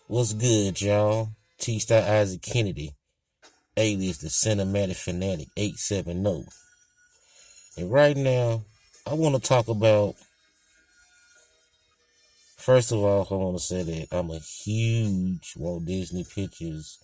What's good, y'all? T-Star Isaac Kennedy, alias the Cinematic Fanatic 870. And right now, I want to talk about, first of all, I want to say that I'm a huge Walt Disney Pictures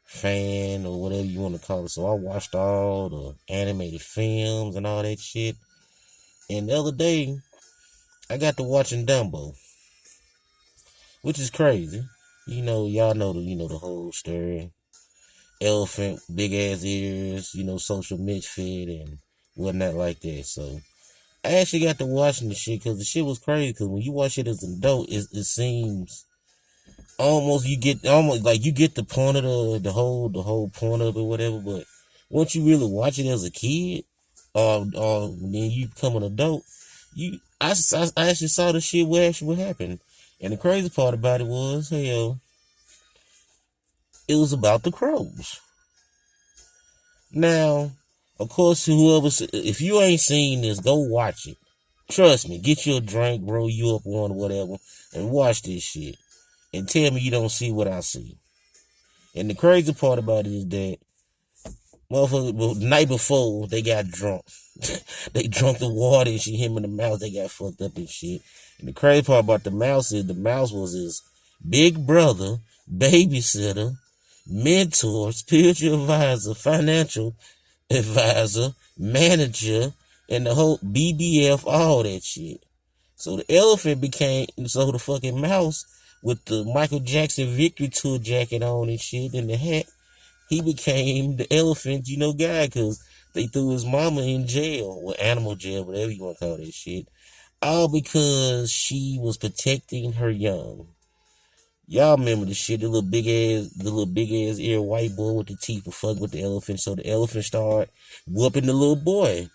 fan, or whatever you want to call it. So I watched all the animated films and all that shit. And the other day, I got to watching Dumbo, which is crazy. Y'all know the whole story. Elephant, big ass ears, social misfit and whatnot like that. So I actually got to watching the shit because the shit was crazy. Because when you watch it as an adult, it seems almost you get the point of the whole point of it, whatever. But once you really watch it as a kid, or then you become an adult, I actually saw the shit what actually happened. And the crazy part about it was, hell, it was about the crows. Now, of course, if you ain't seen this, go watch it. Trust me, get you a drink, roll you up one, whatever, and watch this shit. And tell me you don't see what I see. And the crazy part about it is that, motherfucker, the night before, they got drunk. They drunk the water and she hit him in the mouth. They got fucked up and shit. And the crazy part about the mouse is the mouse was his big brother, babysitter, mentor, spiritual advisor, financial advisor, manager, and the whole BBF, all that shit. So the elephant so the fucking mouse with the Michael Jackson victory tour jacket on and shit and the hat, he became the elephant, guy, because they threw his mama in jail, or animal jail, whatever you want to call that shit, all because she was protecting her young. Y'all remember the shit, the little big ass ear white boy with the teeth for fuck with the elephant. So the elephant started whooping the little boy.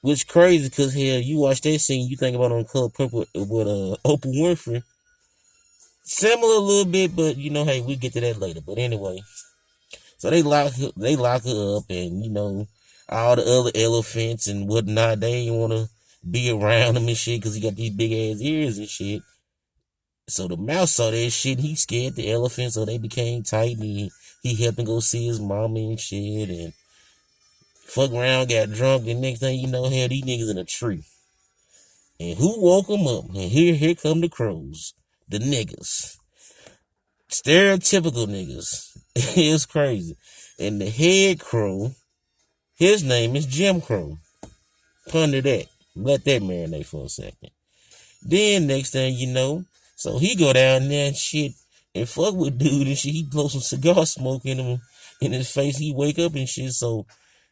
Which crazy, cause hell, you watch that scene, you think about on Color Purple with Oprah Winfrey. Similar a little bit, but hey, we get to that later. But anyway, so they lock her up, and all the other elephants and whatnot, they ain't wanna be around him and shit, cause he got these big ass ears and shit. So the mouse saw that shit, and he scared the elephant, so they became tight, and he helped him go see his mama and shit, and fuck around, got drunk, and next thing you know, hell, these niggas in a tree. And who woke them up? And here come the crows. The niggas. Stereotypical niggas. It's crazy. And the head crow, his name is Jim Crow. Ponder that. Let that marinate for a second. Then next thing you know, so he go down there and shit and fuck with dude and shit. He blow some cigar smoke in his face. He wake up and shit. So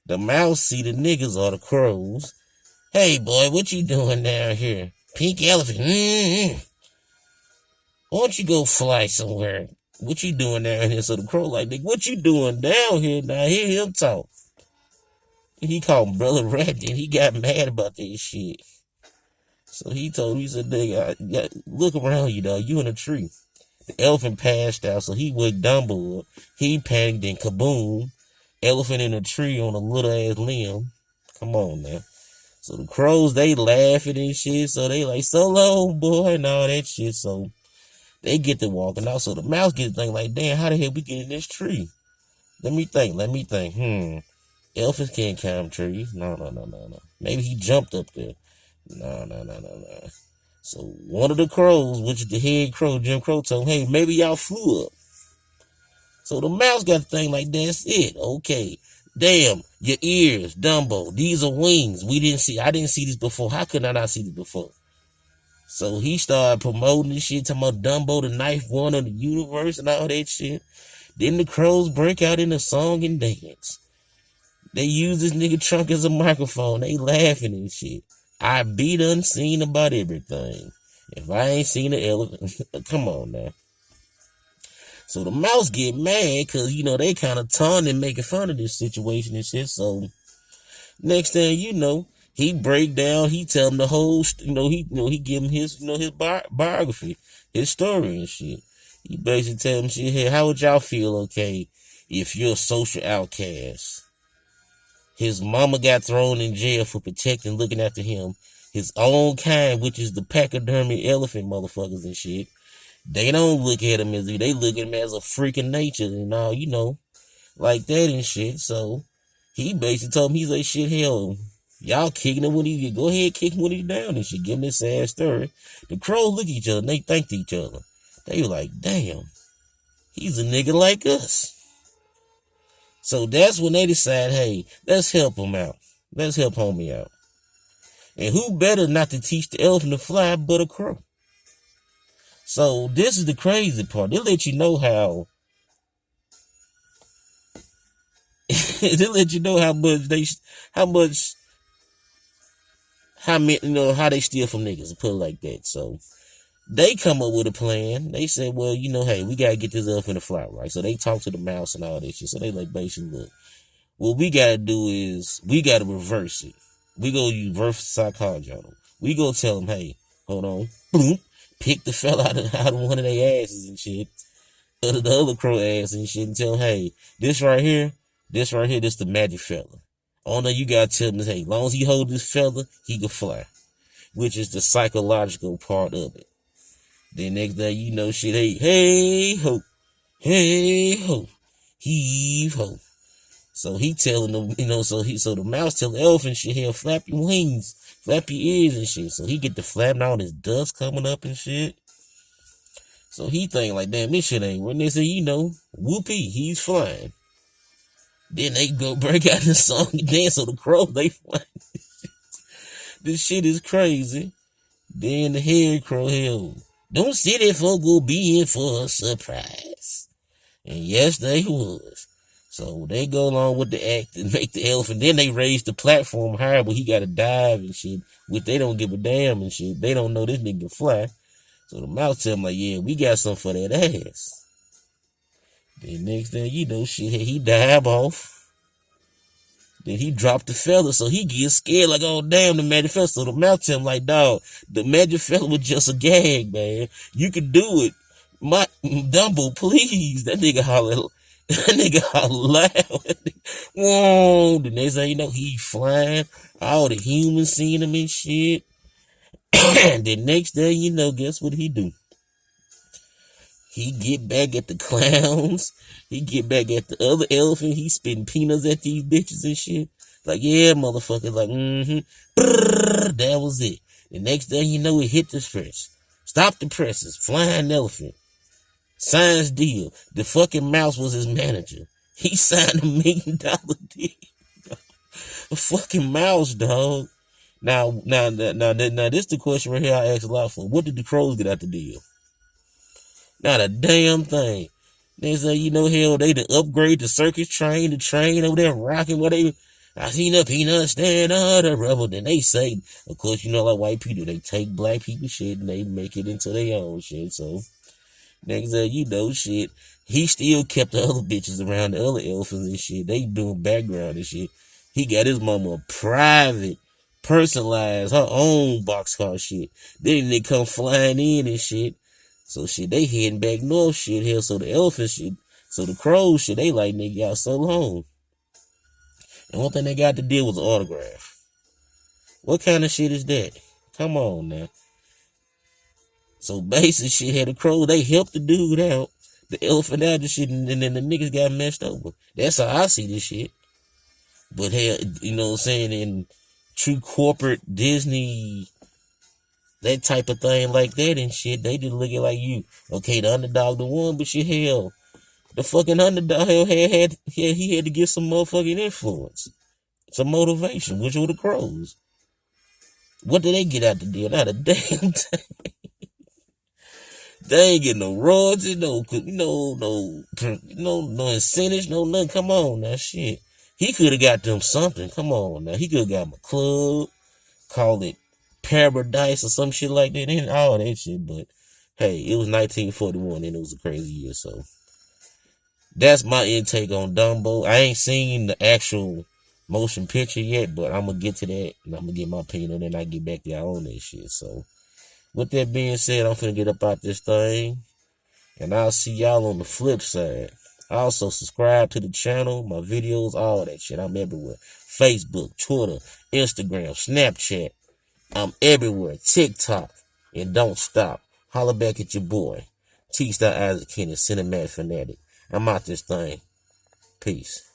the mouse see the niggas or the crows. Hey boy, what you doing down here? Pink elephant. Why don't you go fly somewhere? What you doing down here? So the crow like, nigga, what you doing down here? Now hear him talk. And he called him Brother Rat, and he got mad about that shit. So he told him, he said, nigga, look around you, dog. You in a tree. The elephant passed out, so he woke Dumbo up. He panicked, and kaboom. Elephant in a tree on a little ass limb. Come on, man. So the crows, they laughing and shit. So they like, so long, boy, and all that shit. So they get to walking out. So the mouse gets thinking like, damn, how the hell we get in this tree? Let me think. Elephants can't climb trees. No. Maybe he jumped up there. No. So one of the crows, which is the head crow, Jim Crow, told him, hey, maybe y'all flew up. So the mouse got the thing like, that's it. Okay. Damn, your ears, Dumbo. These are wings. I didn't see this before. How could I not see this before? So he started promoting this shit, talking about Dumbo, the ninth one of the universe and all that shit. Then the crows break out in a song and dance. They use this nigga trunk as a microphone. They laughing and shit. I be done seen about everything. If I ain't seen an elephant, come on now. So the mouse get mad because, they kind of taunting, making fun of this situation and shit. So next thing you know, he break down, he tell him the whole, he give him his, his biography, his story and shit. He basically tell him shit, hey, how would y'all feel, okay, if you're a social outcast? His mama got thrown in jail for protecting, looking after him, his own kind, which is the pachydermy elephant motherfuckers and shit. They don't look at him as they look at him as a freaking nature and all, like that and shit. So he basically told me, he's like, shit, hell, y'all kicking him when he go ahead, kick him when he's down and shit. Give him this sad story. The crows look at each other and they thanked each other. They were like, damn, he's a nigga like us. So that's when they decide, hey, let's help him out. Let's help homie out. And who better not to teach the elephant to fly but a crow? So this is the crazy part. They let you know how they let you know how they steal from niggas, put it like that. So they come up with a plan. They said, well, hey, we gotta get this elephant to fly, right? So they talk to the mouse and all that shit. So they like, basically, look, what we gotta do is we gotta reverse it. We go use reverse psychology on them. We go tell them, hey, hold on, boom, pick the fella out of one of their asses and shit, out of the other crow ass and shit, and tell them, hey, this right here, this the magic fella. All that you gotta tell them is, hey, as long as he hold this fella, he can fly, which is the psychological part of it. Then next day, shit, hey ho, heave ho. So he telling them, so the mouse tell the elephant shit, hell, flap your wings, flap your ears and shit. So he get to flapping all his dust coming up and shit. So he think like, damn, this shit ain't working. They say, whoopee, he's flying. Then they go break out the song and dance. So the crows, they flying. This shit is crazy. Then the hairy crow, hell, don't sit there for go be in for a surprise. And yes, they was. So they go along with the act and make the elephant. Then they raise the platform higher, but he got to dive and shit, which they don't give a damn and shit. They don't know this nigga can fly. So the mouse tell him like, yeah, we got something for that ass. Then next thing shit, he dive off. Then he dropped the feather, so he gets scared like, oh damn, the magic feather. So the mouse tell him like, dog, the magic feather was just a gag, man. You can do it. My Dumbo, please. That nigga holler. That nigga holler loud. Whoa. The next thing he flying. All the humans seeing him and shit. And the next day, guess what he do? He get back at the clowns. He get back at the other elephant. He spitting peanuts at these bitches and shit. Like, yeah, motherfucker. Like, Brrr, that was it. The next day, it hit the press. Stop the presses. Flying elephant. Science deal. The fucking mouse was his manager. He signed $1 million deal. A fucking mouse, dog. Now, this the question right here I ask a lot for. What did the crows get out the deal? Not a damn thing. They say, hell, they to upgrade the circus train, the train over there rocking where I seen the peanut stand on the rubble. Then they say, of course, like white people, they take black people shit and they make it into their own shit. So, next thing shit, he still kept the other bitches around, the other elephants and shit. They doing background and shit. He got his mama a private, personalized, her own boxcar shit. Then they come flying in and shit. So shit, they heading back north shit here. So the elephant shit, so the crows shit, they like, nigga, y'all so long. And one thing they got to deal was an autograph. What kind of shit is that? Come on now. So basically shit had the crows, they helped the dude out, the elephant out and shit, and then the niggas got messed over. That's how I see this shit. But hell, what I'm saying, in true corporate Disney, that type of thing like that and shit, they just looking like you. Okay, the underdog the one, but shit, hell, the fucking underdog hell he had to get some motherfucking influence, some motivation, which were the crows. What did they get out the deal? Not a damn thing. They ain't getting no royalties, no incentives, no nothing. Come on now, shit. He could have got them something. Come on now, he could have got them a club, call it Paradise or some shit like that, and all that shit. But hey, it was 1941 and it was a crazy year. So that's my intake on Dumbo. I ain't seen the actual motion picture yet, but I'm gonna get to that and I'm gonna get my opinion on it and I get back to y'all on that shit. So with that being said, I'm finna get up out this thing and I'll see y'all on the flip side. Also subscribe to the channel, my videos, all that shit. I'm everywhere. Facebook, Twitter, Instagram, Snapchat. I'm everywhere. TikTok. And don't stop. Holla back at your boy. T. Isaac Kenny, cinematic fanatic. I'm out this thing. Peace.